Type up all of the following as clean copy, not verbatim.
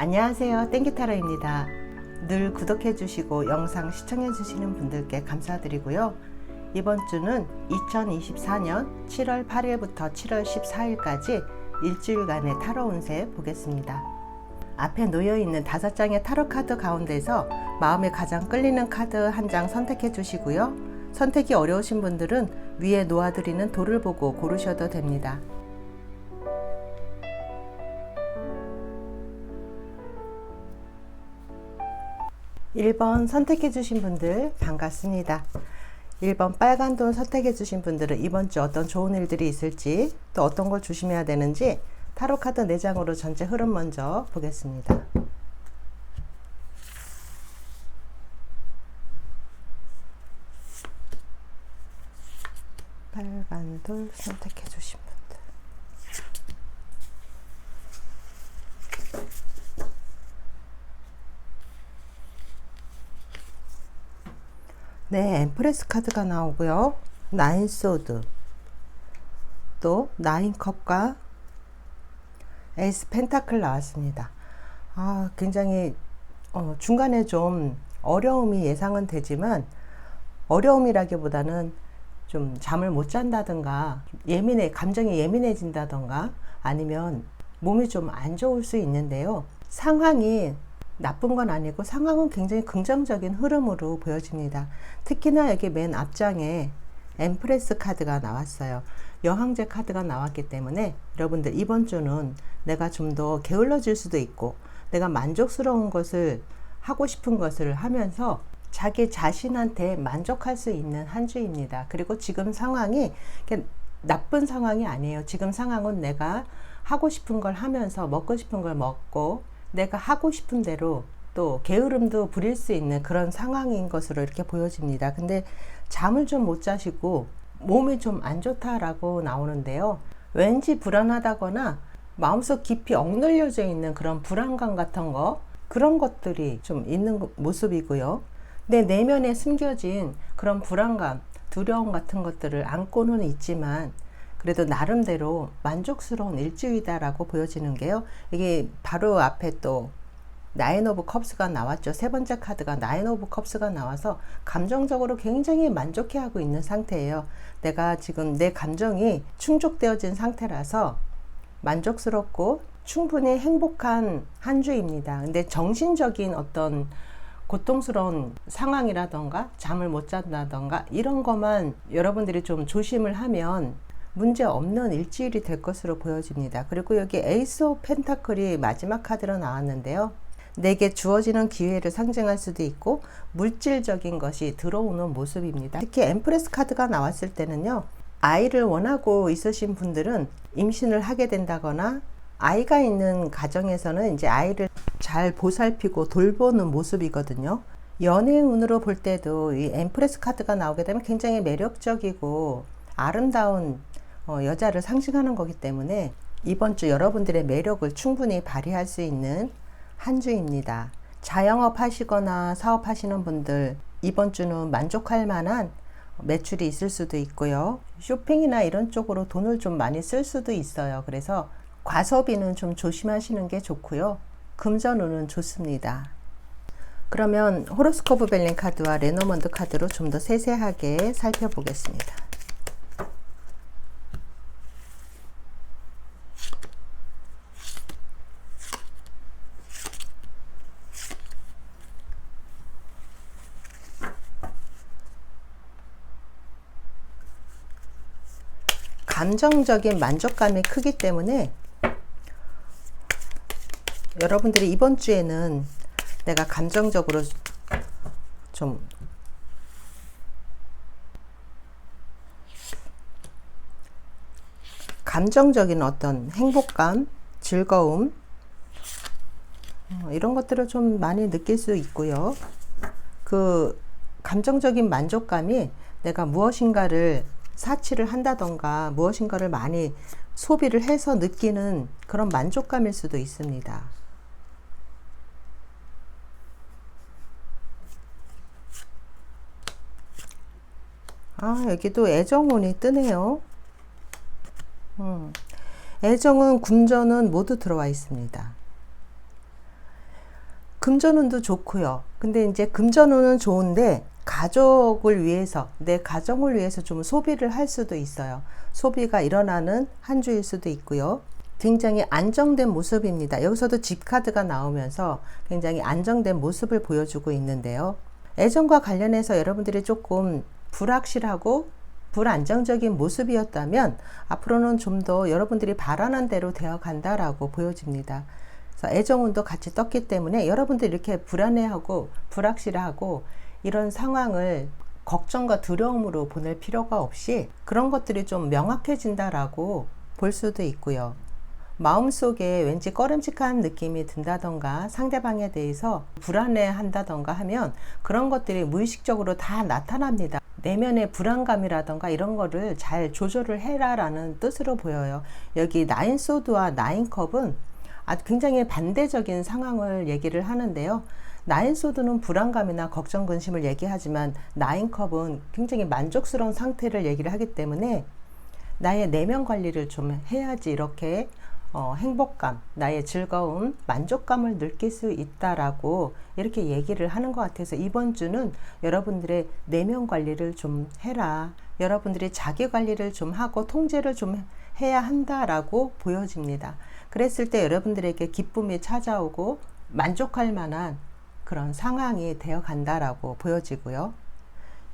안녕하세요, 땡기타로입니다. 늘 구독해 주시고 영상 시청해 주시는 분들께 감사드리고요. 이번 주는 2024년 7월 8일부터 7월 14일까지 일주일간의 타로 운세 보겠습니다. 앞에 놓여있는 5장의 타로 카드 가운데서 마음에 가장 끌리는 카드 한 장 선택해 주시고요. 선택이 어려우신 분들은 위에 놓아드리는 돌을 보고 고르셔도 됩니다. (1번) 선택해 주신 분들 반갑습니다. 1번 빨간 돈 선택해 주신 분들은 이번 주 어떤 좋은 일들이 있을지, 또 어떤 걸 조심해야 되는지 타로 카드 4장으로 전체 흐름 먼저 보겠습니다. 빨간 돌 선택해 주신 분들, 네, 엠프레스 카드가 나오고요. 9 소드, 또 9 컵과 에이스 펜타클 나왔습니다. 굉장히 중간에 좀 어려움이 예상은 되지만, 어려움이라기보다는 좀 잠을 못 잔다든가 감정이 예민해진다든가 아니면 몸이 좀 안 좋을 수 있는데요. 상황이 나쁜 건 아니고 상황은 굉장히 긍정적인 흐름으로 보여집니다. 특히나 여기 맨 앞장에 엠프레스 카드가 나왔어요. 여왕제 카드가 나왔기 때문에 여러분들 이번 주는 내가 좀 더 게을러질 수도 있고, 내가 만족스러운 것을 하고 싶은 것을 하면서 자기 자신한테 만족할 수 있는 한 주입니다. 그리고 지금 상황이 나쁜 상황이 아니에요. 지금 상황은 내가 하고 싶은 걸 하면서 먹고 싶은 걸 먹고 내가 하고 싶은 대로 또 게으름도 부릴 수 있는 그런 상황인 것으로 이렇게 보여집니다. 근데 잠을 좀 못 자시고 몸이 좀 안 좋다라고 나오는데요. 왠지 불안하다거나 마음속 깊이 억눌려져 있는 그런 불안감 같은 그런 것들이 좀 있는 모습이고요. 내 내면에 숨겨진 그런 불안감, 두려움 같은 것들을 안고는 있지만 그래도 나름대로 만족스러운 일주이다라고 보여지는 게요. 이게 바로 앞에 또 나인 오브 컵스가 나왔죠. 세 번째 카드가 나인 오브 컵스가 나와서 감정적으로 굉장히 만족해하고 있는 상태예요. 내가 지금 내 감정이 충족되어진 상태라서 만족스럽고 충분히 행복한 한 주입니다. 근데 정신적인 어떤 고통스러운 상황이라던가 잠을 못 잔다던가 이런 것만 여러분들이 좀 조심을 하면 문제 없는 일주일이 될 것으로 보여집니다. 그리고 여기 에이스 오브 펜타클이 마지막 카드로 나왔는데요. 내게 주어지는 기회를 상징할 수도 있고 물질적인 것이 들어오는 모습입니다. 특히 엠프레스 카드가 나왔을 때는요, 아이를 원하고 있으신 분들은 임신을 하게 된다거나 아이가 있는 가정에서는 이제 아이를 잘 보살피고 돌보는 모습이거든요. 연애운으로 볼 때도 이 엠프레스 카드가 나오게 되면 굉장히 매력적이고 아름다운 여자를 상징하는 거기 때문에 이번 주 여러분들의 매력을 충분히 발휘할 수 있는 한 주입니다. 자영업 하시거나 사업하시는 분들 이번 주는 만족할 만한 매출이 있을 수도 있고요. 쇼핑이나 이런 쪽으로 돈을 좀 많이 쓸 수도 있어요. 그래서 과소비는 좀 조심하시는 게 좋고요. 금전운은 좋습니다. 그러면 호로스코프 벨링 카드와 레노먼드 카드로 좀 더 세세하게 살펴보겠습니다. 감정적인 만족감이 크기 때문에 여러분들이 이번 주에는 내가 감정적으로 좀 감정적인 어떤 행복감, 즐거움 이런 것들을 좀 많이 느낄 수 있고요. 그 감정적인 만족감이 내가 무엇인가를 사치를 한다던가 무엇인가를 많이 소비를 해서 느끼는 그런 만족감일 수도 있습니다. 여기도 애정운이 뜨네요. 애정은, 금전은 모두 들어와 있습니다. 금전운도 좋고요. 근데 이제 금전운은 좋은데 가족을 위해서, 내 가정을 위해서 좀 소비를 할 수도 있어요. 소비가 일어나는 한 주일 수도 있고요. 굉장히 안정된 모습입니다. 여기서도 집 카드가 나오면서 굉장히 안정된 모습을 보여주고 있는데요. 애정과 관련해서 여러분들이 조금 불확실하고 불안정적인 모습이었다면 앞으로는 좀 더 여러분들이 바라는 대로 되어 간다라고 보여집니다. 그래서 애정운도 같이 떴기 때문에 여러분들이 이렇게 불안해하고 불확실하고 이런 상황을 걱정과 두려움으로 보낼 필요가 없이 그런 것들이 좀 명확해진다라고 볼 수도 있고요. 마음속에 왠지 꺼림칙한 느낌이 든다던가 상대방에 대해서 불안해 한다던가 하면 그런 것들이 무의식적으로 다 나타납니다. 내면의 불안감이라던가 이런 거를 잘 조절을 해라 라는 뜻으로 보여요. 여기 나인 소드와 나인 컵은 굉장히 반대적인 상황을 얘기를 하는데요. 나인 소드는 불안감이나 걱정, 근심을 얘기하지만 나인 컵은 굉장히 만족스러운 상태를 얘기를 하기 때문에 나의 내면 관리를 좀 해야지 이렇게 행복감, 나의 즐거움, 만족감을 느낄 수 있다라고 이렇게 얘기를 하는 것 같아서 이번 주는 여러분들의 내면 관리를 좀 해라. 여러분들이 자기 관리를 좀 하고 통제를 좀 해야 한다라고 보여집니다. 그랬을 때 여러분들에게 기쁨이 찾아오고 만족할 만한 그런 상황이 되어 간다라고 보여지고요.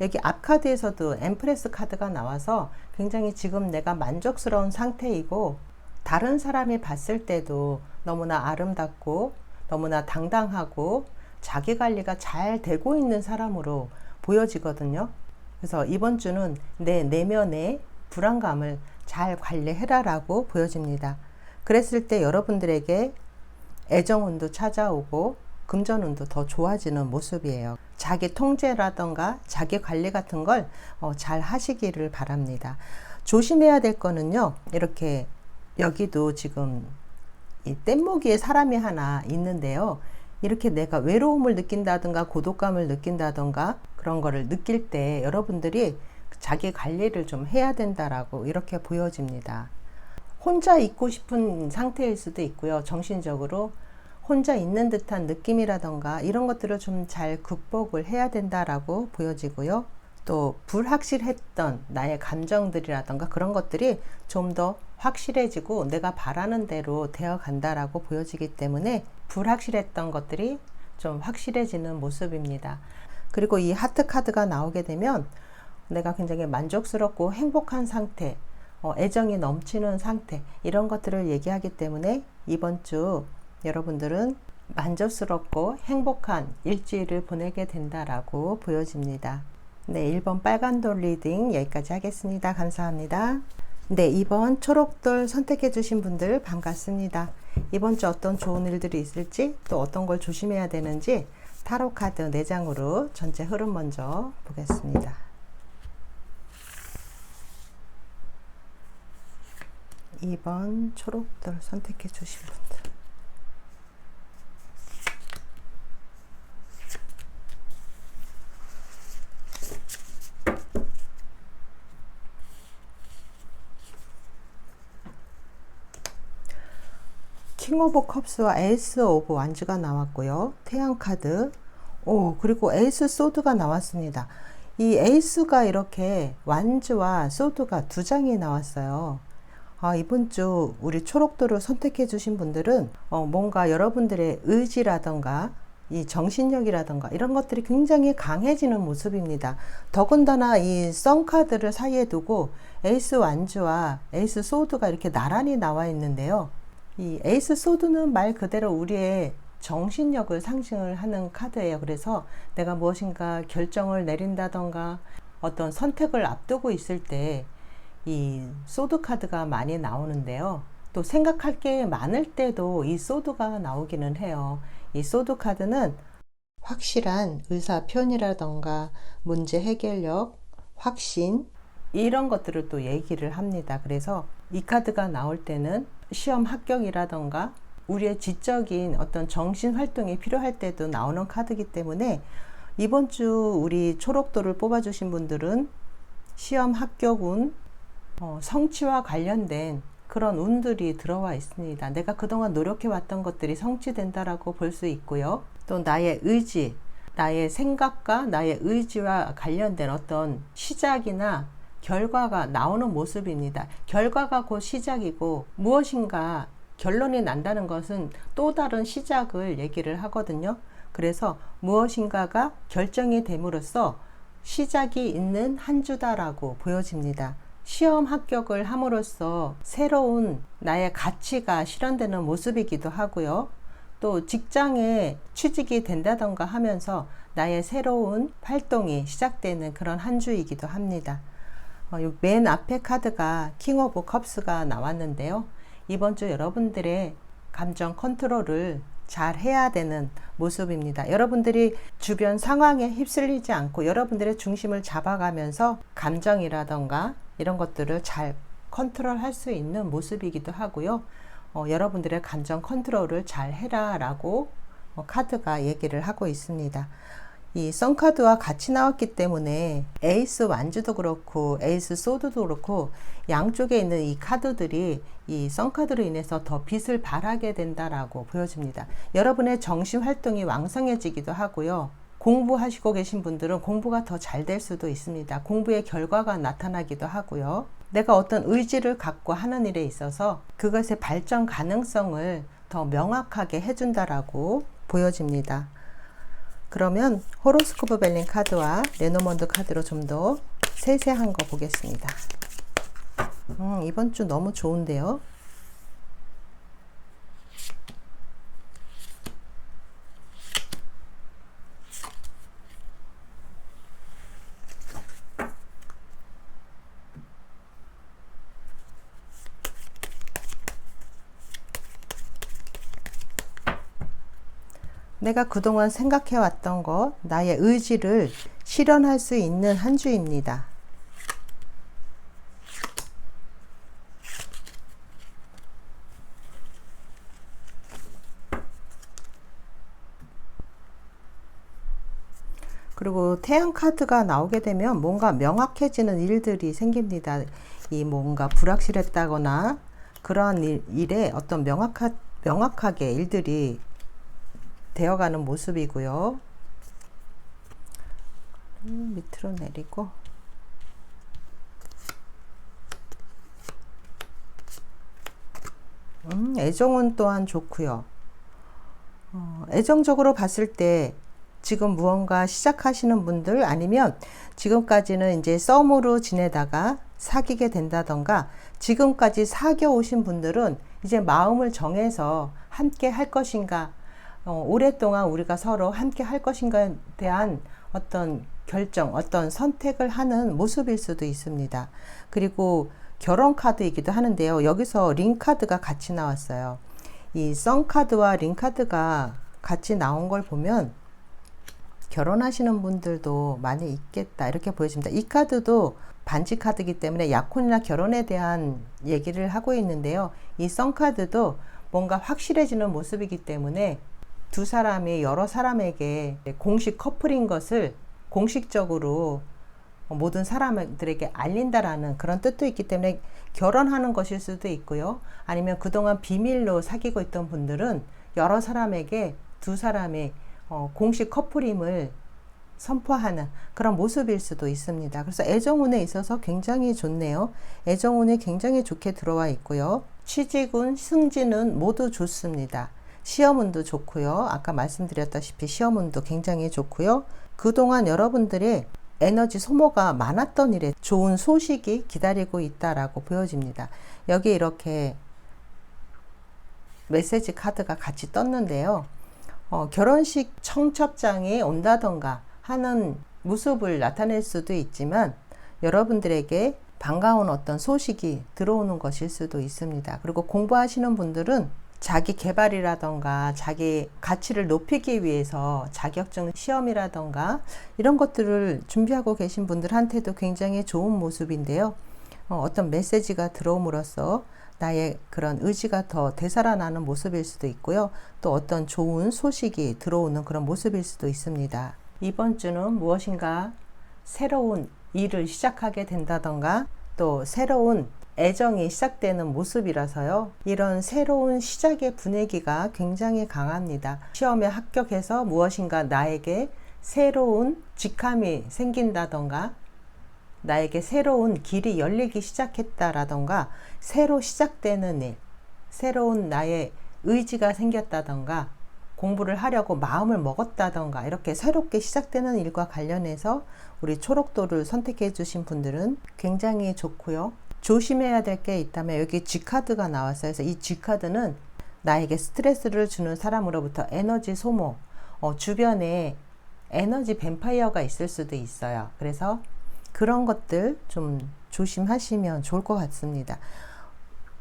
여기 앞 카드에서도 엠프레스 카드가 나와서 굉장히 지금 내가 만족스러운 상태이고 다른 사람이 봤을 때도 너무나 아름답고 너무나 당당하고 자기 관리가 잘 되고 있는 사람으로 보여지거든요. 그래서 이번 주는 내 내면의 불안감을 잘 관리해라 라고 보여집니다. 그랬을 때 여러분들에게 애정운도 찾아오고 금전운도 더 좋아지는 모습이에요. 자기 통제라던가 자기 관리 같은 걸 잘 하시기를 바랍니다. 조심해야 될 거는요. 이렇게 여기도 지금 이 뗏목이에 사람이 하나 있는데요. 이렇게 내가 외로움을 느낀다든가 고독감을 느낀다든가 그런 거를 느낄 때 여러분들이 자기 관리를 좀 해야 된다라고 이렇게 보여집니다. 혼자 있고 싶은 상태일 수도 있고요. 정신적으로 혼자 있는 듯한 느낌이라던가 이런 것들을 좀 잘 극복을 해야 된다라고 보여지고요. 또 불확실했던 나의 감정들이라던가 그런 것들이 좀 더 확실해지고 내가 바라는 대로 되어 간다라고 보여지기 때문에 불확실했던 것들이 좀 확실해지는 모습입니다. 그리고 이 하트 카드가 나오게 되면 내가 굉장히 만족스럽고 행복한 상태, 애정이 넘치는 상태 이런 것들을 얘기하기 때문에 이번 주 여러분들은 만족스럽고 행복한 일주일을 보내게 된다라고 보여집니다. 네, 1번 빨간 돌 리딩 여기까지 하겠습니다. 감사합니다. 네, 2번 초록돌 선택해 주신 분들 반갑습니다. 이번 주 어떤 좋은 일들이 있을지 또 어떤 걸 조심해야 되는지 타로 카드 4장으로 전체 흐름 먼저 보겠습니다. (2번) 초록돌 선택해 주신 분들 킹 오브 컵스와 에이스 오브 완즈가 나왔고요. 태양 카드, 그리고 에이스 소드가 나왔습니다. 이 에이스가 이렇게 완즈와 소드가 2장이 나왔어요. 이번 주 우리 초록돌을 선택해 주신 분들은 뭔가 여러분들의 의지라던가 이 정신력이라던가 이런 것들이 굉장히 강해지는 모습입니다. 더군다나 이 선 카드를 사이에 두고 에이스 완즈와 에이스 소드가 이렇게 나란히 나와 있는데요. 이 에이스 소드는 말 그대로 우리의 정신력을 상징을 하는 카드예요. 그래서 내가 무엇인가 결정을 내린다던가 어떤 선택을 앞두고 있을 때 이 소드 카드가 많이 나오는데요. 또 생각할 게 많을 때도 이 소드가 나오기는 해요. 이 소드 카드는 확실한 의사 표현이라던가 문제 해결력, 확신 이런 것들을 또 얘기를 합니다. 그래서 이 카드가 나올 때는 시험 합격이라던가 우리의 지적인 어떤 정신 활동이 필요할 때도 나오는 카드이기 때문에 이번 주 우리 초록돌을 뽑아주신 분들은 시험 합격운, 성취와 관련된 그런 운들이 들어와 있습니다. 내가 그동안 노력해 왔던 것들이 성취된다라고 볼 수 있고요. 또 나의 의지, 나의 생각과 나의 의지와 관련된 어떤 시작이나 결과가 나오는 모습입니다. 결과가 곧 시작이고 무엇인가 결론이 난다는 것은 또 다른 시작을 얘기를 하거든요. 그래서 무엇인가가 결정이 됨으로써 시작이 있는 한 주다라고 보여집니다. 시험 합격을 함으로써 새로운 나의 가치가 실현되는 모습이기도 하고요. 또 직장에 취직이 된다던가 하면서 나의 새로운 활동이 시작되는 그런 한 주이기도 합니다. 맨 앞에 카드가 킹 오브 컵스가 나왔는데요. 이번 주 여러분들의 감정 컨트롤을 잘 해야 되는 모습입니다. 여러분들이 주변 상황에 휩쓸리지 않고 여러분들의 중심을 잡아가면서 감정이라던가 이런 것들을 잘 컨트롤 할 수 있는 모습이기도 하고요. 여러분들의 감정 컨트롤을 잘 해라 라고 카드가 얘기를 하고 있습니다. 이 썬카드와 같이 나왔기 때문에 에이스 완주도 그렇고 에이스 소드도 그렇고 양쪽에 있는 이 카드들이 이 썬카드로 인해서 더 빛을 발하게 된다라고 보여집니다. 여러분의 정신 활동이 왕성해지기도 하고요. 공부하시고 계신 분들은 공부가 더 잘 될 수도 있습니다. 공부의 결과가 나타나기도 하고요. 내가 어떤 의지를 갖고 하는 일에 있어서 그것의 발전 가능성을 더 명확하게 해준다라고 보여집니다. 그러면 호로스코프 벨링 카드와 레노먼드 카드로 좀 더 세세한 거 보겠습니다. 이번 주 너무 좋은데요. 내가 그동안 생각해왔던 것, 나의 의지를 실현할 수 있는 한 주입니다. 그리고 태양 카드가 나오게 되면 뭔가 명확해지는 일들이 생깁니다. 이 뭔가 불확실했다거나 그러한 일에 어떤 명확하게 일들이 되어가는 모습이고요. 밑으로 내리고 애정은 또한 좋고요. 애정적으로 봤을 때 지금 무언가 시작하시는 분들 아니면 지금까지는 이제 썸으로 지내다가 사귀게 된다던가 지금까지 사귀어 오신 분들은 이제 마음을 정해서 함께 할 것인가 오랫동안 우리가 서로 함께 할 것인가에 대한 어떤 결정, 어떤 선택을 하는 모습일 수도 있습니다. 그리고 결혼 카드이기도 하는데요. 여기서 링 카드가 같이 나왔어요. 이 선 카드와 링 카드가 같이 나온 걸 보면 결혼하시는 분들도 많이 있겠다 이렇게 보여집니다. 이 카드도 반지 카드이기 때문에 약혼이나 결혼에 대한 얘기를 하고 있는데요. 이 선 카드도 뭔가 확실해지는 모습이기 때문에 두 사람이 여러 사람에게 공식 커플인 것을 공식적으로 모든 사람들에게 알린다라는 그런 뜻도 있기 때문에 결혼하는 것일 수도 있고요. 아니면 그동안 비밀로 사귀고 있던 분들은 여러 사람에게 두 사람이 공식 커플임을 선포하는 그런 모습일 수도 있습니다. 그래서 애정운에 있어서 굉장히 좋네요. 애정운이 굉장히 좋게 들어와 있고요. 취직운, 승진은 모두 좋습니다. 시험운도 좋고요. 아까 말씀드렸다시피 시험운도 굉장히 좋고요. 그동안 여러분들의 에너지 소모가 많았던 일에 좋은 소식이 기다리고 있다라고 보여집니다. 여기 이렇게 메시지 카드가 같이 떴는데요. 결혼식 청첩장이 온다던가 하는 모습을 나타낼 수도 있지만 여러분들에게 반가운 어떤 소식이 들어오는 것일 수도 있습니다. 그리고 공부하시는 분들은 자기 개발이라던가 자기 가치를 높이기 위해서 자격증 시험이라던가 이런 것들을 준비하고 계신 분들한테도 굉장히 좋은 모습인데요. 어떤 메시지가 들어옴으로써 나의 그런 의지가 더 되살아나는 모습일 수도 있고요. 또 어떤 좋은 소식이 들어오는 그런 모습일 수도 있습니다. 이번 주는 무엇인가 새로운 일을 시작하게 된다던가 또 새로운 애정이 시작되는 모습이라서요. 이런 새로운 시작의 분위기가 굉장히 강합니다. 시험에 합격해서 무엇인가 나에게 새로운 직함이 생긴다던가, 나에게 새로운 길이 열리기 시작했다라던가, 새로 시작되는 일, 새로운 나의 의지가 생겼다던가, 공부를 하려고 마음을 먹었다던가, 이렇게 새롭게 시작되는 일과 관련해서 우리 초록돌을 선택해 주신 분들은 굉장히 좋고요. 조심해야 될 게 있다면 여기 G카드가 나왔어요. 그래서 이 G카드는 나에게 스트레스를 주는 사람으로부터 에너지 소모, 주변에 에너지 뱀파이어가 있을 수도 있어요. 그래서 그런 것들 좀 조심하시면 좋을 것 같습니다.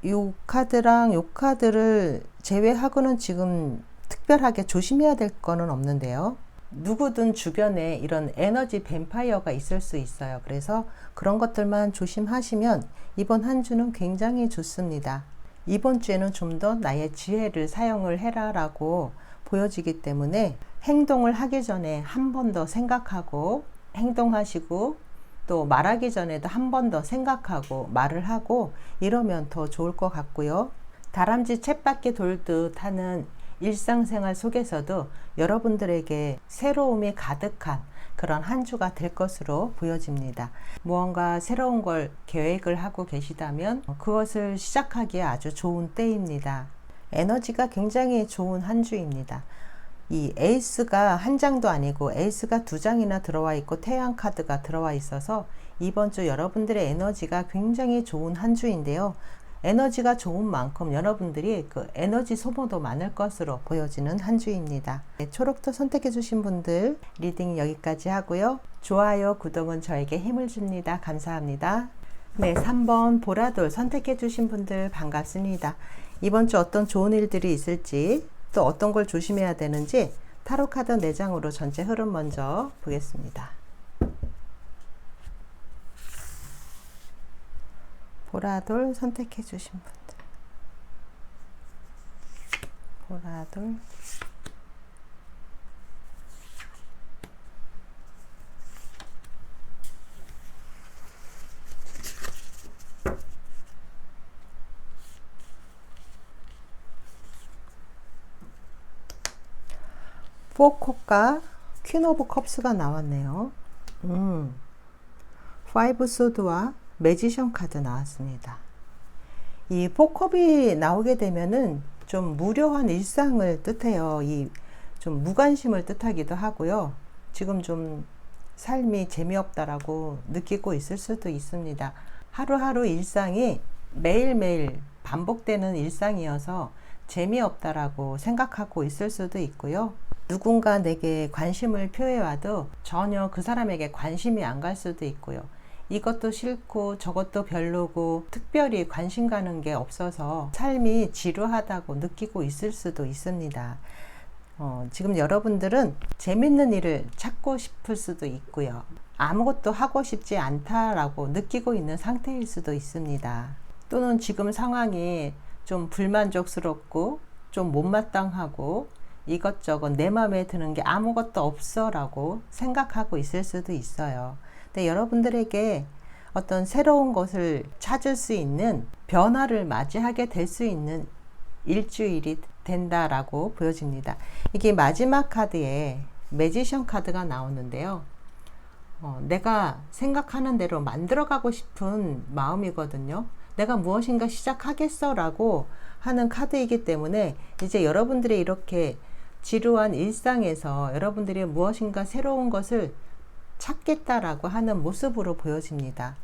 요 카드랑 요 카드를 제외하고는 지금 특별하게 조심해야 될 거는 없는데요. 누구든 주변에 이런 에너지 뱀파이어가 있을 수 있어요. 그래서 그런 것들만 조심하시면 이번 한 주는 굉장히 좋습니다. 이번 주에는 좀 더 나의 지혜를 사용을 해라 라고 보여지기 때문에 행동을 하기 전에 한 번 더 생각하고 행동하시고, 또 말하기 전에도 한 번 더 생각하고 말을 하고 이러면 더 좋을 것 같고요. 다람쥐 쳇바퀴 돌듯 하는 일상생활 속에서도 여러분들에게 새로움이 가득한 그런 한 주가 될 것으로 보여집니다. 무언가 새로운 걸 계획을 하고 계시다면 그것을 시작하기에 아주 좋은 때입니다. 에너지가 굉장히 좋은 한 주입니다. 이 에이스가 한 장도 아니고 에이스가 두 장이나 들어와 있고 태양 카드가 들어와 있어서 이번 주 여러분들의 에너지가 굉장히 좋은 한 주인데요. 에너지가 좋은 만큼 여러분들이 그 에너지 소모도 많을 것으로 보여지는 한 주입니다. 네, 초록도 선택해 주신 분들 리딩 여기까지 하고요. 좋아요, 구독은 저에게 힘을 줍니다. 감사합니다. 네, 3번 보라돌 선택해 주신 분들 반갑습니다. 이번 주 어떤 좋은 일들이 있을지, 또 어떤 걸 조심해야 되는지 타로 카드 4장으로 전체 흐름 먼저 보겠습니다. 보라돌 선택해 주신 분들, 보라돌, 포코과 퀸 오브 컵스가 나왔네요. 파이브 소드와 매지션 카드 나왔습니다. 이 포컵이 나오게 되면은 좀 무료한 일상을 뜻해요. 이 좀 무관심을 뜻하기도 하고요. 지금 좀 삶이 재미없다라고 느끼고 있을 수도 있습니다. 하루하루 일상이 매일매일 반복되는 일상이어서 재미없다라고 생각하고 있을 수도 있고요. 누군가 내게 관심을 표해와도 전혀 그 사람에게 관심이 안 갈 수도 있고요. 이것도 싫고 저것도 별로고 특별히 관심 가는 게 없어서 삶이 지루하다고 느끼고 있을 수도 있습니다. 지금 여러분들은 재밌는 일을 찾고 싶을 수도 있고요. 아무것도 하고 싶지 않다라고 느끼고 있는 상태일 수도 있습니다. 또는 지금 상황이 좀 불만족스럽고 좀 못마땅하고 이것저것 내 마음에 드는 게 아무것도 없어 라고 생각하고 있을 수도 있어요. 근데 여러분들에게 어떤 새로운 것을 찾을 수 있는 변화를 맞이하게 될 수 있는 일주일이 된다라고 보여집니다. 이게 마지막 카드에 매지션 카드가 나오는데요. 내가 생각하는 대로 만들어가고 싶은 마음이거든요. 내가 무엇인가 시작하겠어 라고 하는 카드이기 때문에 이제 여러분들이 이렇게 지루한 일상에서 여러분들이 무엇인가 새로운 것을 찾겠다라고 하는 모습으로 보여집니다.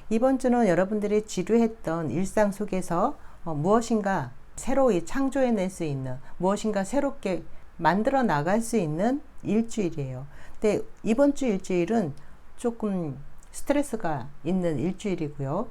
이번 주는 여러분들이 지루했던 일상 속에서 무엇인가 새로이 창조해낼 수 있는, 무엇인가 새롭게 만들어 나갈 수 있는 일주일이에요. 근데 이번 주 일주일은 조금 스트레스가 있는 일주일이고요.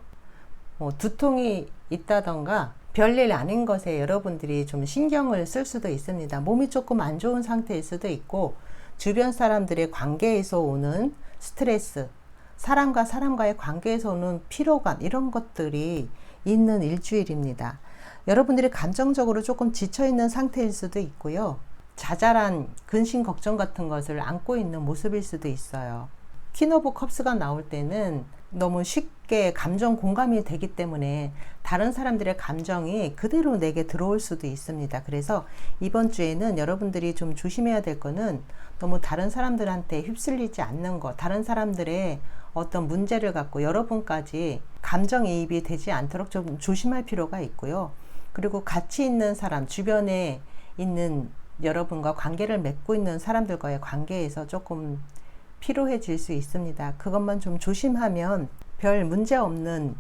두통이 있다던가 별일 아닌 것에 여러분들이 좀 신경을 쓸 수도 있습니다. 몸이 조금 안 좋은 상태일 수도 있고, 주변 사람들의 관계에서 오는 스트레스, 사람과 사람과의 관계에서 오는 피로감, 이런 것들이 있는 일주일입니다. 여러분들이 감정적으로 조금 지쳐있는 상태일 수도 있고요. 자잘한 근심 걱정 같은 것을 안고 있는 모습일 수도 있어요. 퀸 오브 컵스가 나올 때는 너무 쉽게 감정 공감이 되기 때문에 다른 사람들의 감정이 그대로 내게 들어올 수도 있습니다. 그래서 이번 주에는 여러분들이 좀 조심해야 될 거는 너무 다른 사람들한테 휩쓸리지 않는 것, 다른 사람들의 어떤 문제를 갖고 여러분까지 감정이입이 되지 않도록 좀 조심할 필요가 있고요. 그리고 같이 있는 사람, 주변에 있는 여러분과 관계를 맺고 있는 사람들과의 관계에서 조금 피로해질 수 있습니다. 그것만 좀 조심하면 별 문제 없는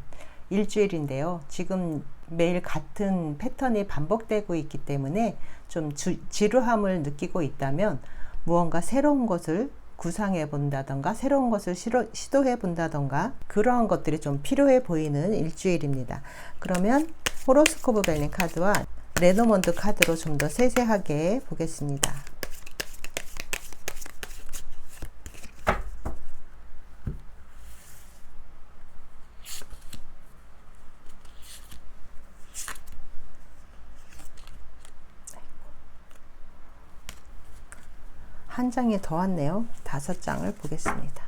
일주일인데요. 지금 매일 같은 패턴이 반복되고 있기 때문에 좀 지루함을 느끼고 있다면 무언가 새로운 것을 구상해 본다던가 새로운 것을 시도해 본다던가 그러한 것들이 좀 필요해 보이는 일주일입니다. 그러면 호로스코프 벨링 카드와 레노먼드 카드로 좀 더 세세하게 보겠습니다. 한 장이 더 왔네요. 5장을 보겠습니다.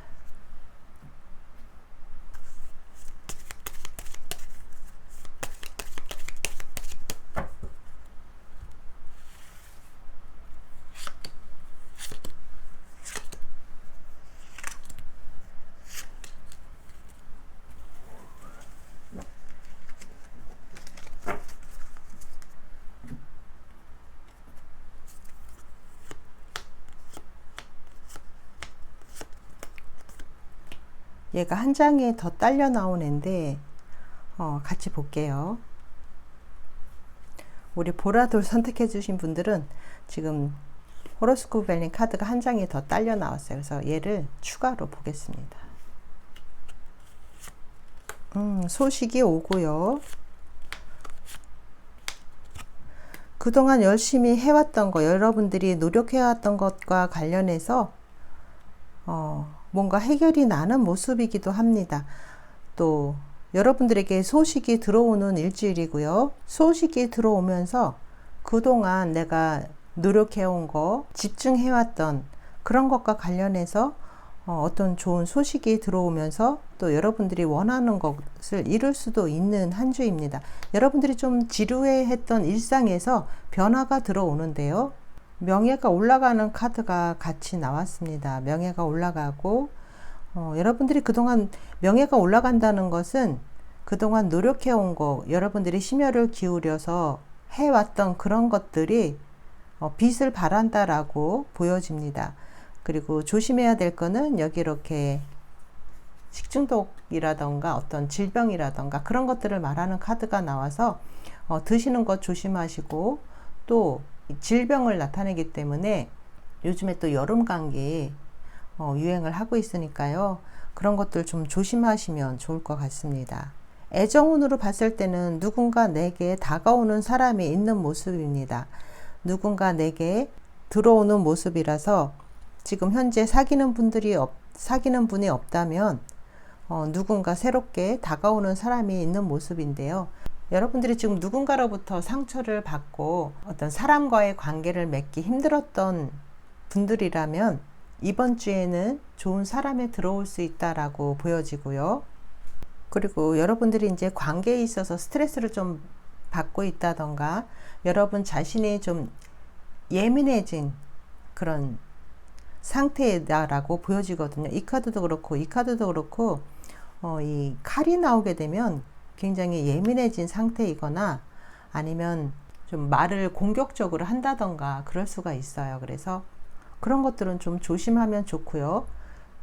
얘가 한 장에 더 딸려 나온 앤데 같이 볼게요. 우리 보라돌 선택해 주신 분들은 지금 호로스코프 벨링 카드가 한 장이 더 딸려 나왔어요. 그래서 얘를 추가로 보겠습니다. 소식이 오고요. 그동안 열심히 해왔던 거, 여러분들이 노력해왔던 것과 관련해서 뭔가 해결이 나는 모습이기도 합니다. 또 여러분들에게 소식이 들어오는 일주일이고요. 소식이 들어오면서 그동안 내가 노력해온 거, 집중해왔던 그런 것과 관련해서 어떤 좋은 소식이 들어오면서 또 여러분들이 원하는 것을 이룰 수도 있는 한 주입니다. 여러분들이 좀 지루해했던 일상에서 변화가 들어오는데요. 명예가 올라가는 카드가 같이 나왔습니다. 명예가 올라가고 여러분들이 그동안 명예가 올라간다는 것은 그동안 노력해온 거, 여러분들이 심혈을 기울여서 해왔던 그런 것들이 빛을 발한다라고 보여집니다. 그리고 조심해야 될 거는 여기 이렇게 식중독이라던가 어떤 질병이라던가 그런 것들을 말하는 카드가 나와서 드시는 것 조심하시고 또 질병을 나타내기 때문에 요즘에 또 여름 감기 유행을 하고 있으니까요. 그런 것들 좀 조심하시면 좋을 것 같습니다. 애정운으로 봤을 때는 누군가 내게 다가오는 사람이 있는 모습입니다. 누군가 내게 들어오는 모습이라서 지금 현재 사귀는 분이 없다면 누군가 새롭게 다가오는 사람이 있는 모습인데요. 여러분들이 지금 누군가로부터 상처를 받고 어떤 사람과의 관계를 맺기 힘들었던 분들이라면 이번 주에는 좋은 사람이 들어올 수 있다라고 보여지고요. 그리고 여러분들이 이제 관계에 있어서 스트레스를 좀 받고 있다던가 여러분 자신이 좀 예민해진 그런 상태다라고 보여지거든요. 이 카드도 그렇고 이 카드도 그렇고 이 칼이 나오게 되면 굉장히 예민해진 상태이거나 아니면 좀 말을 공격적으로 한다던가 그럴 수가 있어요. 그래서 그런 것들은 좀 조심하면 좋고요.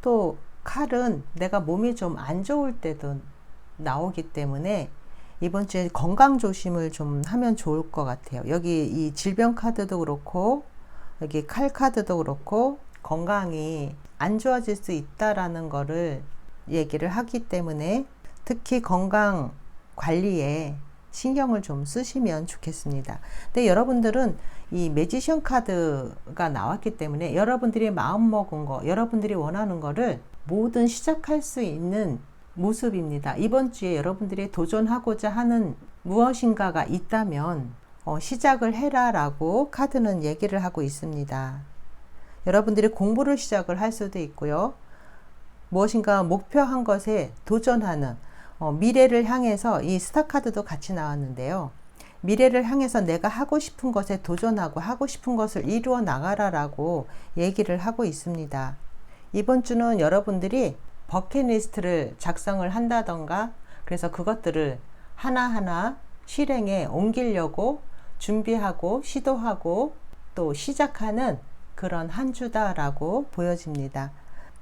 또 칼은 내가 몸이 좀 안 좋을 때도 나오기 때문에 이번 주에 건강 조심을 좀 하면 좋을 것 같아요. 여기 이 질병 카드도 그렇고 여기 칼 카드도 그렇고 건강이 안 좋아질 수 있다라는 거를 얘기를 하기 때문에 특히 건강 관리에 신경을 좀 쓰시면 좋겠습니다. 근데 여러분들은 이 매지션 카드가 나왔기 때문에 여러분들이 마음먹은 거, 여러분들이 원하는 거를 뭐든 시작할 수 있는 모습입니다. 이번 주에 여러분들이 도전하고자 하는 무엇인가가 있다면 시작을 해라 라고 카드는 얘기를 하고 있습니다. 여러분들이 공부를 시작을 할 수도 있고요. 무엇인가 목표한 것에 도전하는 미래를 향해서 이 스타 카드도 같이 나왔는데요. 미래를 향해서 내가 하고 싶은 것에 도전하고 하고 싶은 것을 이루어 나가라라고 얘기를 하고 있습니다. 이번 주는 여러분들이 버킷리스트를 작성을 한다던가 그래서 그것들을 하나하나 실행에 옮기려고 준비하고 시도하고 또 시작하는 그런 한 주다라고 보여집니다.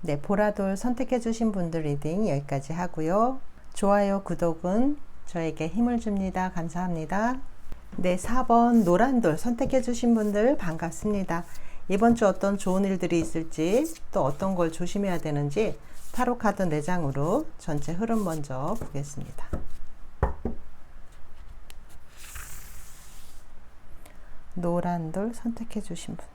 네, 보라돌 선택해 주신 분들 리딩 여기까지 하고요. 좋아요, 구독은 저에게 힘을 줍니다. 감사합니다. 네, 4번 노란돌 선택해 주신 분들 반갑습니다. 이번 주 어떤 좋은 일들이 있을지 또 어떤 걸 조심해야 되는지 타로 카드 4장으로 전체 흐름 먼저 보겠습니다. 노란돌 선택해 주신 분들.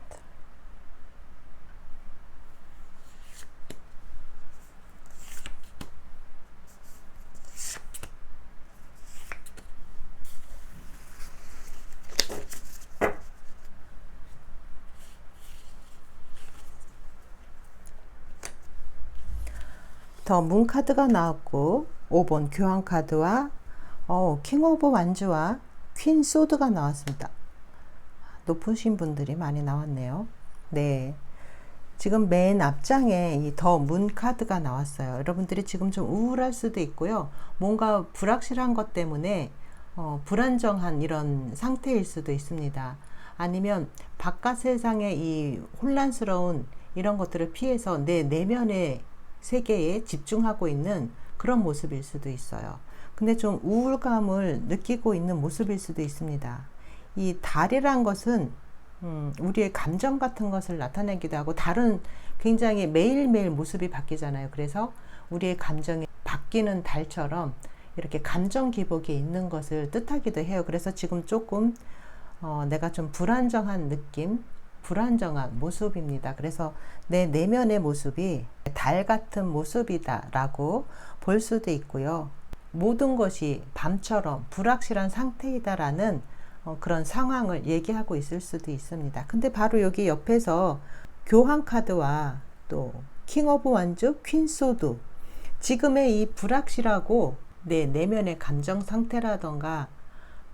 더 문 카드가 나왔고 5번 교환 카드와 킹 오브 완주와 퀸 소드가 나왔습니다. 높으신 분들이 많이 나왔네요. 네, 지금 맨 앞장에 이 더 문 카드가 나왔어요. 여러분들이 지금 좀 우울할 수도 있고요. 뭔가 불확실한 것 때문에 불안정한 이런 상태일 수도 있습니다. 아니면 바깥 세상의 이 혼란스러운 이런 것들을 피해서 내 내면의 세계에 집중하고 있는 그런 모습일 수도 있어요. 근데 좀 우울감을 느끼고 있는 모습일 수도 있습니다. 이 달이란 것은 우리의 감정 같은 것을 나타내기도 하고 달은 굉장히 매일매일 모습이 바뀌잖아요. 그래서 우리의 감정이 바뀌는 달처럼 이렇게 감정 기복이 있는 것을 뜻하기도 해요. 그래서 지금 조금 내가 좀 불안정한 느낌, 불안정한 모습입니다. 그래서 내 내면의 모습이 달 같은 모습이다 라고 볼 수도 있고요. 모든 것이 밤처럼 불확실한 상태이다 라는 그런 상황을 얘기하고 있을 수도 있습니다. 근데 바로 여기 옆에서 교환 카드와 또 킹 오브 완주, 퀸 소드, 지금의 이 불확실하고 내 내면의 감정 상태라던가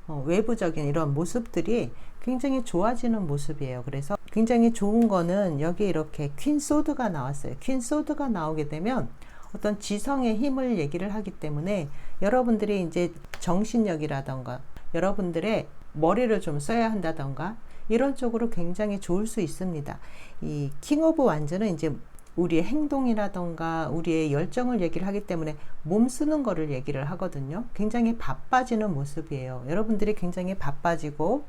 외부적인 이런 모습들이 굉장히 좋아지는 모습이에요. 그래서 굉장히 좋은 거는 여기 이렇게 퀸 소드가 나왔어요. 퀸 소드가 나오게 되면 어떤 지성의 힘을 얘기를 하기 때문에 여러분들이 이제 정신력이라던가 여러분들의 머리를 좀 써야 한다던가 이런 쪽으로 굉장히 좋을 수 있습니다. 이 킹 오브 완즈는 이제 우리의 행동이라던가 우리의 열정을 얘기를 하기 때문에 몸 쓰는 거를 얘기를 하거든요. 굉장히 바빠지는 모습이에요. 여러분들이 굉장히 바빠지고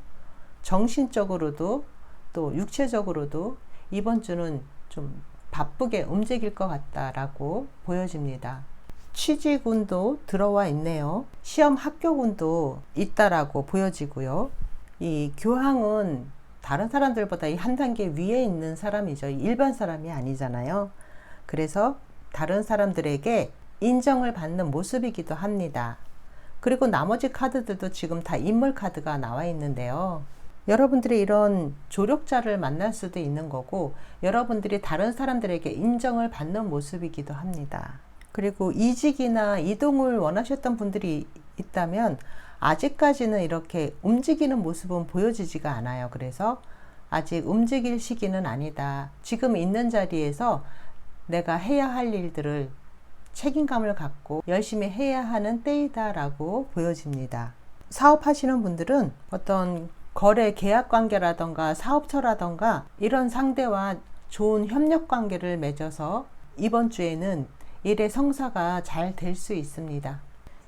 정신적으로도 또 육체적으로도 이번 주는 좀 바쁘게 움직일 것 같다라고 보여집니다. 취직운도 들어와 있네요. 시험 합격운도 있다라고 보여지고요. 이 교황은 다른 사람들보다 한 단계 위에 있는 사람이죠. 일반 사람이 아니잖아요. 그래서 다른 사람들에게 인정을 받는 모습이기도 합니다. 그리고 나머지 카드들도 지금 다 인물 카드가 나와 있는데요. 여러분들이 이런 조력자를 만날 수도 있는 거고 여러분들이 다른 사람들에게 인정을 받는 모습이기도 합니다. 그리고 이직이나 이동을 원하셨던 분들이 있다면 아직까지는 이렇게 움직이는 모습은 보여지지가 않아요. 그래서 아직 움직일 시기는 아니다. 지금 있는 자리에서 내가 해야 할 일들을 책임감을 갖고 열심히 해야 하는 때이다라고 보여집니다. 사업하시는 분들은 어떤 거래 계약 관계라던가 사업처라던가 이런 상대와 좋은 협력 관계를 맺어서 이번 주에는 일의 성사가 잘 될 수 있습니다.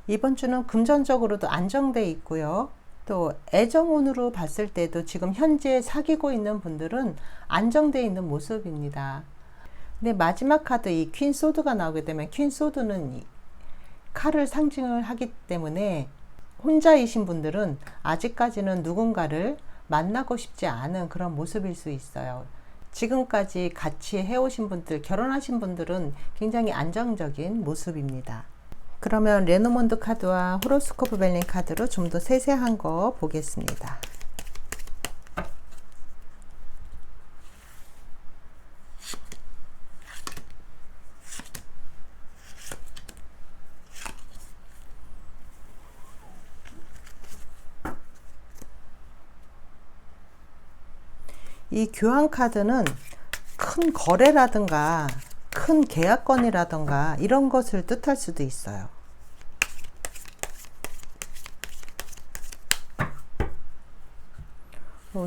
이번 주는 금전적으로도 안정돼 있고요. 또 애정운으로 봤을 때도 지금 현재 사귀고 있는 분들은 안정돼 있는 모습입니다. 근데 마지막 카드 이 퀸 소드가 나오게 되면 퀸 소드는 칼을 상징을 하기 때문에 혼자이신 분들은 아직까지는 누군가를 만나고 싶지 않은 그런 모습일 수 있어요. 지금까지 같이 해오신 분들, 결혼하신 분들은 굉장히 안정적인 모습입니다. 그러면 레노몬드 카드와 호로스코프 벨링 카드로 좀 더 세세한 거 보겠습니다. 이 교환 카드는 큰 거래라든가 큰 계약건이라든가 이런 것을 뜻할 수도 있어요.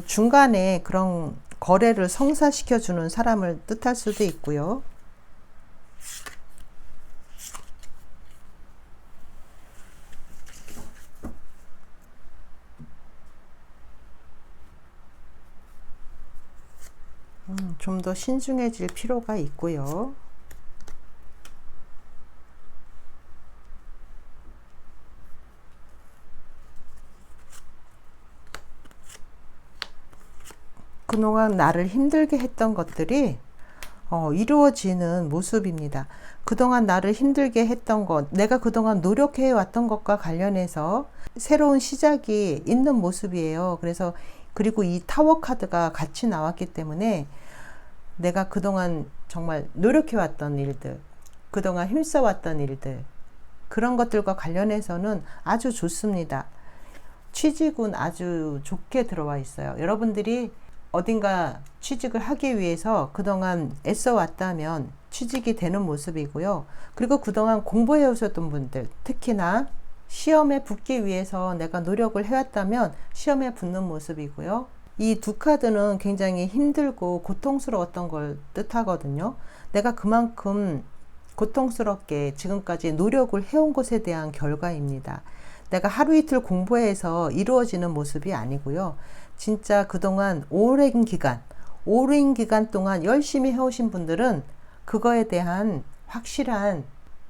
중간에 그런 거래를 성사시켜 주는 사람을 뜻할 수도 있고요. 좀 더 신중해질 필요가 있고요. 그동안 나를 힘들게 했던 것들이 이루어지는 모습입니다. 그동안 나를 힘들게 했던 것, 내가 그동안 노력해 왔던 것과 관련해서 새로운 시작이 있는 모습이에요. 그래서 그리고 이 타워 카드가 같이 나왔기 때문에 내가 그동안 정말 노력해 왔던 일들, 그동안 힘써 왔던 일들, 그런 것들과 관련해서는 아주 좋습니다. 취직은 아주 좋게 들어와 있어요. 여러분들이 어딘가 취직을 하기 위해서 그동안 애써 왔다면 취직이 되는 모습이고요. 그리고 그동안 공부해 오셨던 분들, 특히나 시험에 붙기 위해서 내가 노력을 해왔다면 시험에 붙는 모습이고요. 이 두 카드는 굉장히 힘들고 고통스러웠던 걸 뜻하거든요. 내가 그만큼 고통스럽게 지금까지 노력을 해온 것에 대한 결과입니다. 내가 하루 이틀 공부해서 이루어지는 모습이 아니고요. 진짜 그동안 오랜 기간 동안 열심히 해오신 분들은 그거에 대한 확실한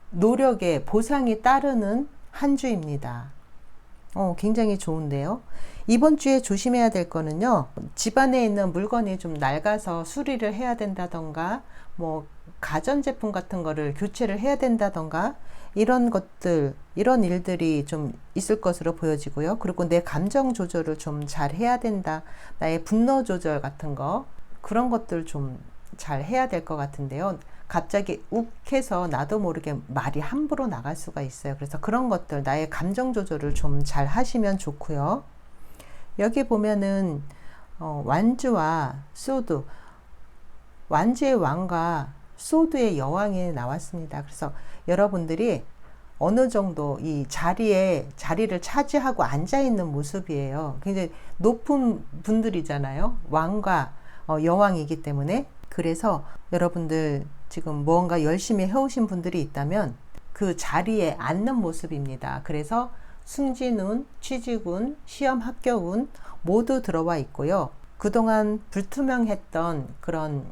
노력의 보상이 따르는 한 주입니다. 굉장히 좋은데요. 이번 주에 조심해야 될 거는요. 집안에 있는 물건이 좀 낡아서 수리를 해야 된다던가 뭐 가전제품 같은 거를 교체를 해야 된다던가 이런 것들, 이런 일들이 좀 있을 것으로 보여지고요. 그리고 내 감정 조절을 좀 잘 해야 된다. 나의 분노 조절 같은 거, 그런 것들 좀 잘 해야 될 것 같은데요. 갑자기 욱해서 나도 모르게 말이 함부로 나갈 수가 있어요. 그래서 그런 것들, 나의 감정 조절을 좀 잘 하시면 좋고요. 여기 보면은 완주와 소드, 완주의 왕과 소드의 여왕이 나왔습니다. 그래서 여러분들이 어느 정도 이 자리를 차지하고 앉아 있는 모습이에요. 굉장히 높은 분들이잖아요. 왕과 여왕이기 때문에. 그래서 여러분들 지금 뭔가 열심히 해오신 분들이 있다면 그 자리에 앉는 모습입니다. 그래서 승진운, 취직운, 시험 합격운 모두 들어와 있고요. 그동안 불투명했던 그런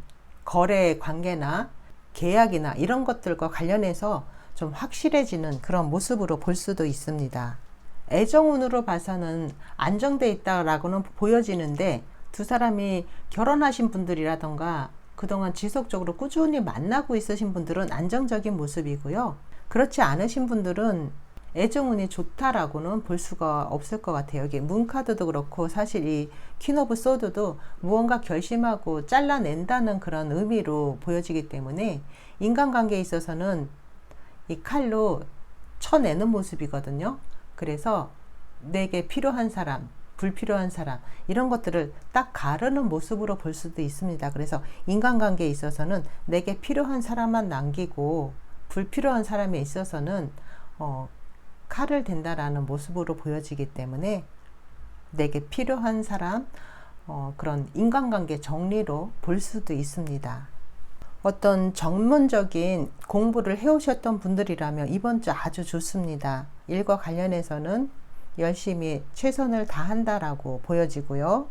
거래 관계나 계약이나 이런 것들과 관련해서 좀 확실해지는 그런 모습으로 볼 수도 있습니다. 애정운으로 봐서는 안정돼 있다라고는 보여지는데 두 사람이 결혼하신 분들이라던가 그동안 지속적으로 꾸준히 만나고 있으신 분들은 안정적인 모습이고요. 그렇지 않으신 분들은 애정운이 좋다라고는 볼 수가 없을 것 같아요. 여기 문카드도 그렇고 사실 이 퀸 오브 소드도 무언가 결심하고 잘라낸다는 그런 의미로 보여지기 때문에 인간관계에 있어서는 이 칼로 쳐내는 모습이거든요. 그래서 내게 필요한 사람, 불필요한 사람 이런 것들을 딱 가르는 모습으로 볼 수도 있습니다. 그래서 인간관계에 있어서는 내게 필요한 사람만 남기고 불필요한 사람에 있어서는 칼을 댄다라는 모습으로 보여지기 때문에 내게 필요한 사람 그런 인간관계 정리로 볼 수도 있습니다. 어떤 전문적인 공부를 해오셨던 분들이라면 이번 주 아주 좋습니다. 일과 관련해서는 열심히 최선을 다한다라고 보여지고요.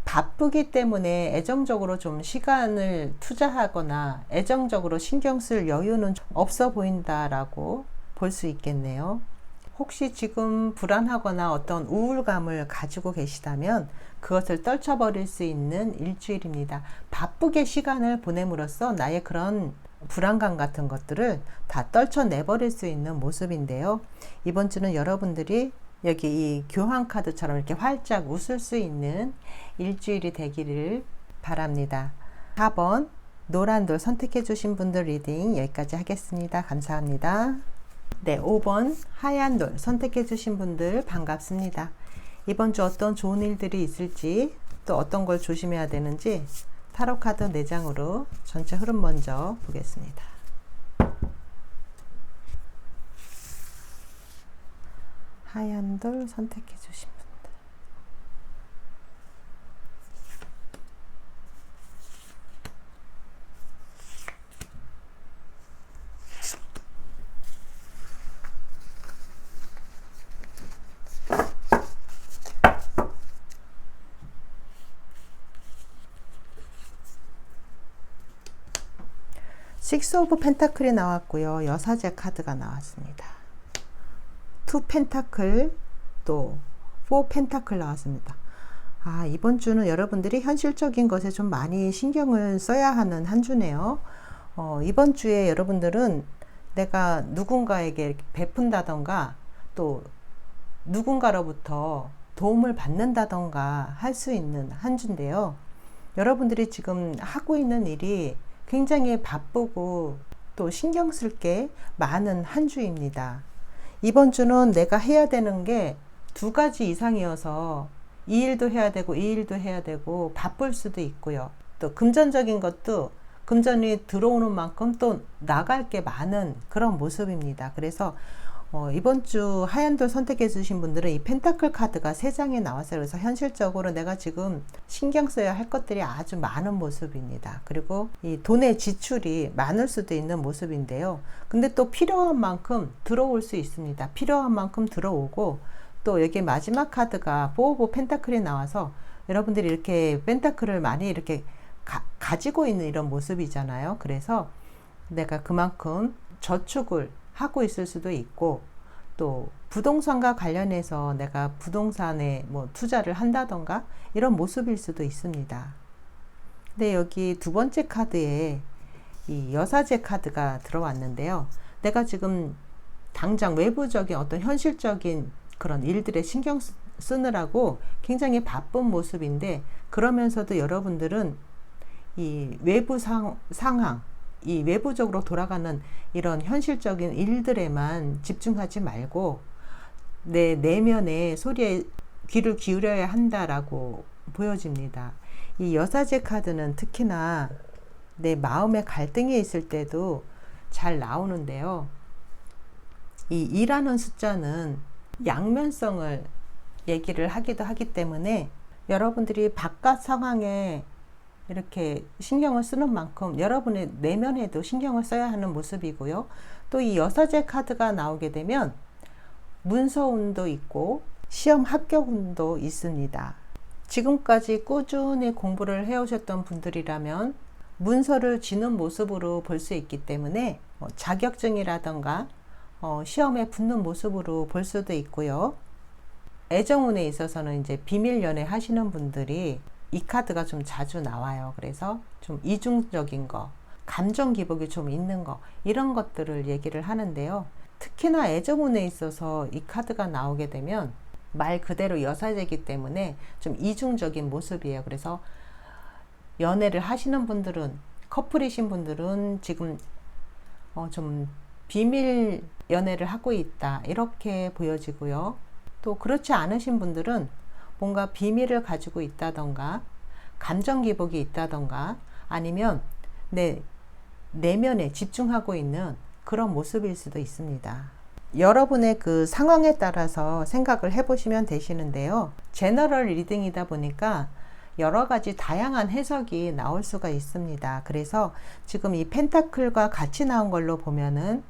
바쁘기 때문에 애정적으로 좀 시간을 투자하거나 애정적으로 신경 쓸 여유는 없어 보인다라고 볼 수 있겠네요. 혹시 지금 불안하거나 어떤 우울감을 가지고 계시다면 그것을 떨쳐버릴 수 있는 일주일입니다. 바쁘게 시간을 보냄으로써 나의 그런 불안감 같은 것들을 다 떨쳐내버릴 수 있는 모습인데요. 이번 주는 여러분들이 여기 이 교환 카드처럼 이렇게 활짝 웃을 수 있는 일주일이 되기를 바랍니다. 4번 노란 돌 선택해 주신 분들 리딩 여기까지 하겠습니다. 감사합니다. 네, 5번 하얀 돌 선택해 주신 분들 반갑습니다. 이번 주 어떤 좋은 일들이 있을지 또 어떤 걸 조심해야 되는지 타로 카드 4장으로 전체 흐름 먼저 보겠습니다. 하얀 돌 선택해 주신 분들. 식스 오브 펜타클이 나왔고요. 여사제 카드가 나왔습니다. 투 펜타클 또 4 펜타클 나왔습니다. 이번 주는 여러분들이 현실적인 것에 좀 많이 신경을 써야 하는 한 주네요. 이번 주에 여러분들은 내가 누군가에게 베푼다던가 또 누군가로부터 도움을 받는다던가 할 수 있는 한 주인데요. 여러분들이 지금 하고 있는 일이 굉장히 바쁘고 또 신경 쓸 게 많은 한 주입니다. 이번 주는 내가 해야 되는 게 2가지 이상이어서 이 일도 해야 되고 이 일도 해야 되고 바쁠 수도 있고요. 또 금전적인 것도 금전이 들어오는 만큼 또 나갈 게 많은 그런 모습입니다. 그래서 이번 주 하얀돌 선택해 주신 분들은 이 펜타클 카드가 3장이 나왔어요. 그래서 현실적으로 내가 지금 신경 써야 할 것들이 아주 많은 모습입니다. 그리고 이 돈의 지출이 많을 수도 있는 모습인데요. 근데 또 필요한 만큼 들어올 수 있습니다. 필요한 만큼 들어오고 또 여기 마지막 카드가 4 오브 펜타클이 나와서 여러분들이 이렇게 펜타클을 많이 이렇게 가지고 있는 이런 모습이잖아요. 그래서 내가 그만큼 저축을 하고 있을 수도 있고 또 부동산과 관련해서 내가 부동산에 뭐 투자를 한다던가 이런 모습일 수도 있습니다. 근데 여기 2번째 카드에 이 여사제 카드가 들어왔는데요. 내가 지금 당장 외부적인 어떤 현실적인 그런 일들에 신경 쓰느라고 굉장히 바쁜 모습인데, 그러면서도 여러분들은 이 외부 상황, 이 외부적으로 돌아가는 이런 현실적인 일들에만 집중하지 말고 내 내면의 소리에 귀를 기울여야 한다라고 보여집니다. 이 여사제 카드는 특히나 내 마음의 갈등이 있을 때도 잘 나오는데요. 이 2라는 숫자는 양면성을 얘기를 하기도 하기 때문에 여러분들이 바깥 상황에 이렇게 신경을 쓰는 만큼 여러분의 내면에도 신경을 써야 하는 모습이고요. 또 이 여사제 카드가 나오게 되면 문서운도 있고 시험 합격운도 있습니다. 지금까지 꾸준히 공부를 해오셨던 분들이라면 문서를 쥐는 모습으로 볼 수 있기 때문에 자격증이라던가 시험에 붙는 모습으로 볼 수도 있고요. 애정운에 있어서는 이제 비밀 연애 하시는 분들이 이 카드가 좀 자주 나와요. 그래서 좀 이중적인 거, 감정 기복이 좀 있는 거, 이런 것들을 얘기를 하는데요. 특히나 애정운에 있어서 이 카드가 나오게 되면 말 그대로 여사제이기 때문에 좀 이중적인 모습이에요. 그래서 연애를 하시는 분들은, 커플이신 분들은 지금 좀 비밀 연애를 하고 있다, 이렇게 보여지고요. 또 그렇지 않으신 분들은 뭔가 비밀을 가지고 있다던가 감정 기복이 있다던가 아니면 내 내면에 집중하고 있는 그런 모습일 수도 있습니다. 여러분의 그 상황에 따라서 생각을 해보시면 되시는데요. 제너럴 리딩이다 보니까 여러 가지 다양한 해석이 나올 수가 있습니다. 그래서 지금 이 펜타클과 같이 나온 걸로 보면은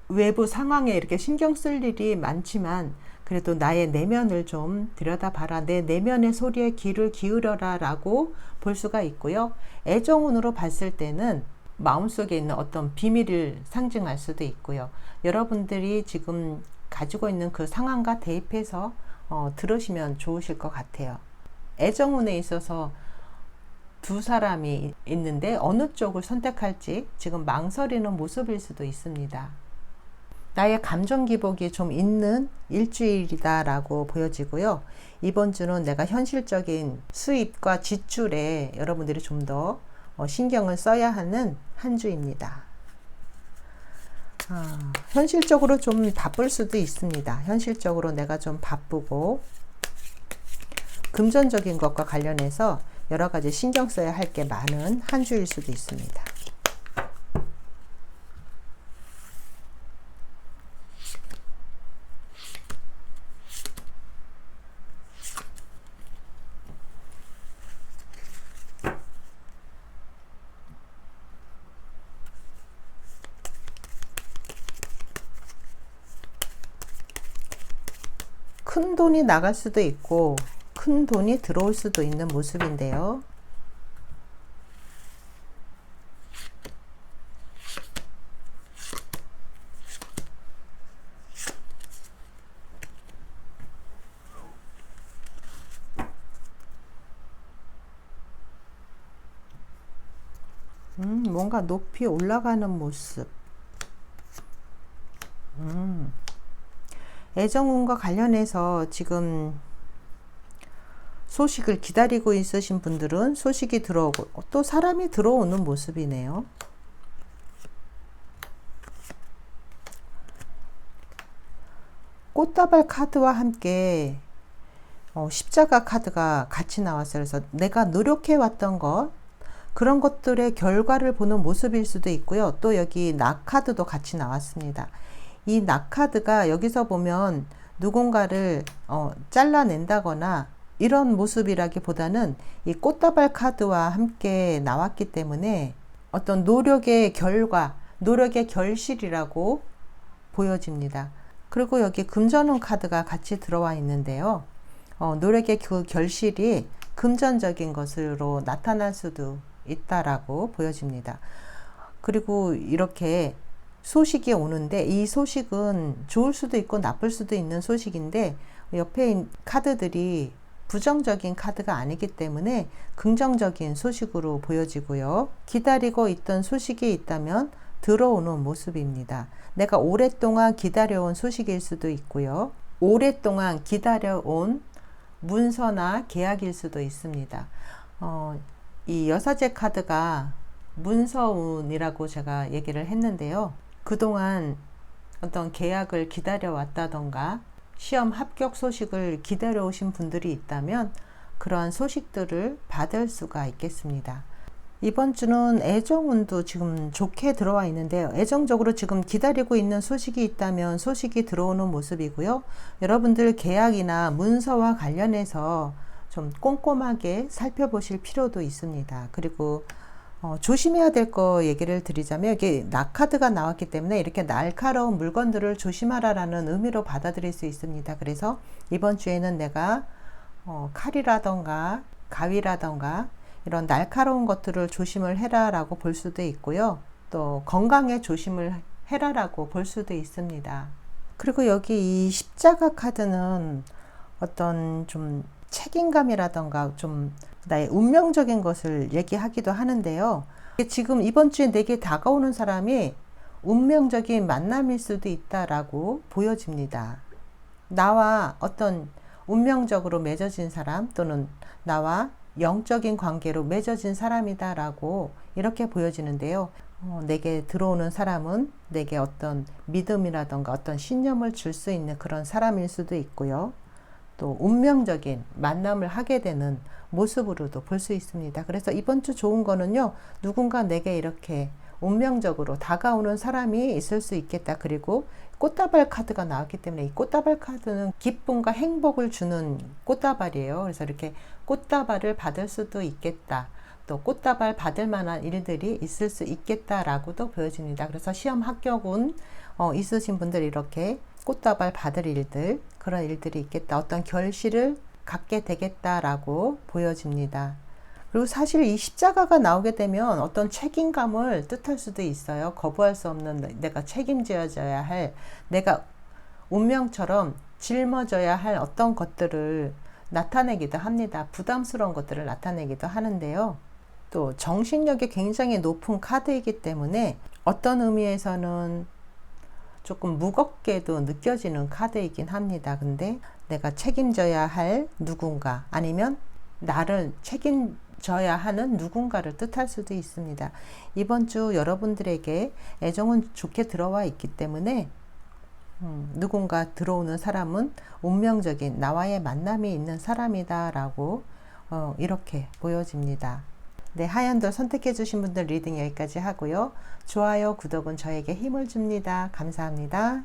외부 상황에 이렇게 신경 쓸 일이 많지만 그래도 나의 내면을 좀 들여다봐라, 내 내면의 소리에 귀를 기울여라 라고 볼 수가 있고요. 애정운으로 봤을 때는 마음속에 있는 어떤 비밀을 상징할 수도 있고요. 여러분들이 지금 가지고 있는 그 상황과 대입해서 들으시면 좋으실 것 같아요. 애정운에 있어서 두 사람이 있는데 어느 쪽을 선택할지 지금 망설이는 모습일 수도 있습니다. 나의 감정 기복이 좀 있는 일주일이다 라고 보여지고요. 이번 주는 내가 현실적인 수입과 지출에 여러분들이 좀 더 신경을 써야 하는 한 주입니다. 현실적으로 좀 바쁠 수도 있습니다. 현실적으로 내가 좀 바쁘고 금전적인 것과 관련해서 여러 가지 신경 써야 할 게 많은 한 주일 수도 있습니다. 큰 돈이 나갈 수도 있고 큰 돈이 들어올 수도 있는 모습인데요. 뭔가 높이 올라가는 모습. 애정운과 관련해서 지금 소식을 기다리고 있으신 분들은 소식이 들어오고 또 사람이 들어오는 모습이네요. 꽃다발 카드와 함께 십자가 카드가 같이 나왔어요. 그래서 내가 노력해 왔던 것, 그런 것들의 결과를 보는 모습일 수도 있고요. 또 여기 나 카드도 같이 나왔습니다. 이 나 카드가 여기서 보면 누군가를 잘라낸다거나 이런 모습이라기보다는 이 꽃다발 카드와 함께 나왔기 때문에 어떤 노력의 결과, 노력의 결실이라고 보여집니다. 그리고 여기 금전운 카드가 같이 들어와 있는데요. 노력의 그 결실이 금전적인 것으로 나타날 수도 있다라고 보여집니다. 그리고 이렇게 소식이 오는데 이 소식은 좋을 수도 있고 나쁠 수도 있는 소식인데 옆에 카드들이 부정적인 카드가 아니기 때문에 긍정적인 소식으로 보여지고요. 기다리고 있던 소식이 있다면 들어오는 모습입니다. 내가 오랫동안 기다려온 소식일 수도 있고요. 오랫동안 기다려온 문서나 계약일 수도 있습니다. 이 여사제 카드가 문서운이라고 제가 얘기를 했는데요. 그동안 어떤 계약을 기다려왔다던가 시험 합격 소식을 기다려오신 분들이 있다면 그러한 소식들을 받을 수가 있겠습니다. 이번 주는 애정운도 지금 좋게 들어와 있는데요. 애정적으로 지금 기다리고 있는 소식이 있다면 소식이 들어오는 모습이고요. 여러분들 계약이나 문서와 관련해서 좀 꼼꼼하게 살펴보실 필요도 있습니다. 그리고 조심해야 될 거 얘기를 드리자면 여기 나 카드가 나왔기 때문에 이렇게 날카로운 물건들을 조심하라라는 의미로 받아들일 수 있습니다. 그래서 이번 주에는 내가 칼이라던가 가위라던가 이런 날카로운 것들을 조심을 해라라고 볼 수도 있고요. 또 건강에 조심을 해라라고 볼 수도 있습니다. 그리고 여기 이 십자가 카드는 어떤 좀 책임감이라던가 좀 나의 운명적인 것을 얘기하기도 하는데요. 지금 이번 주에 내게 다가오는 사람이 운명적인 만남일 수도 있다라고 보여집니다. 나와 어떤 운명적으로 맺어진 사람 또는 나와 영적인 관계로 맺어진 사람이다라고 이렇게 보여지는데요. 내게 들어오는 사람은 내게 어떤 믿음이라던가 어떤 신념을 줄 수 있는 그런 사람일 수도 있고요. 또 운명적인 만남을 하게 되는 모습으로도 볼 수 있습니다. 그래서 이번 주 좋은 거는요, 누군가 내게 이렇게 운명적으로 다가오는 사람이 있을 수 있겠다. 그리고 꽃다발 카드가 나왔기 때문에 이 꽃다발 카드는 기쁨과 행복을 주는 꽃다발이에요. 그래서 이렇게 꽃다발을 받을 수도 있겠다. 또 꽃다발 받을 만한 일들이 있을 수 있겠다라고도 보여집니다. 그래서 시험 합격운 있으신 분들 이렇게 꽃다발 받을 일들, 그런 일들이 있겠다. 어떤 결실을 갖게 되겠다라고 보여집니다. 그리고 사실 이 십자가가 나오게 되면 어떤 책임감을 뜻할 수도 있어요. 거부할 수 없는 내가 책임져야 할, 내가 운명처럼 짊어져야 할 어떤 것들을 나타내기도 합니다. 부담스러운 것들을 나타내기도 하는데요. 또 정신력이 굉장히 높은 카드이기 때문에 어떤 의미에서는 조금 무겁게도 느껴지는 카드이긴 합니다. 근데 내가 책임져야 할 누군가 아니면 나를 책임져야 하는 누군가를 뜻할 수도 있습니다. 이번 주 여러분들에게 애정은 좋게 들어와 있기 때문에 누군가 들어오는 사람은 운명적인 나와의 만남이 있는 사람이다 라고 이렇게 보여집니다. 네, 하얀돌 선택해 주신 분들 리딩 여기까지 하고요. 좋아요, 구독은 저에게 힘을 줍니다. 감사합니다.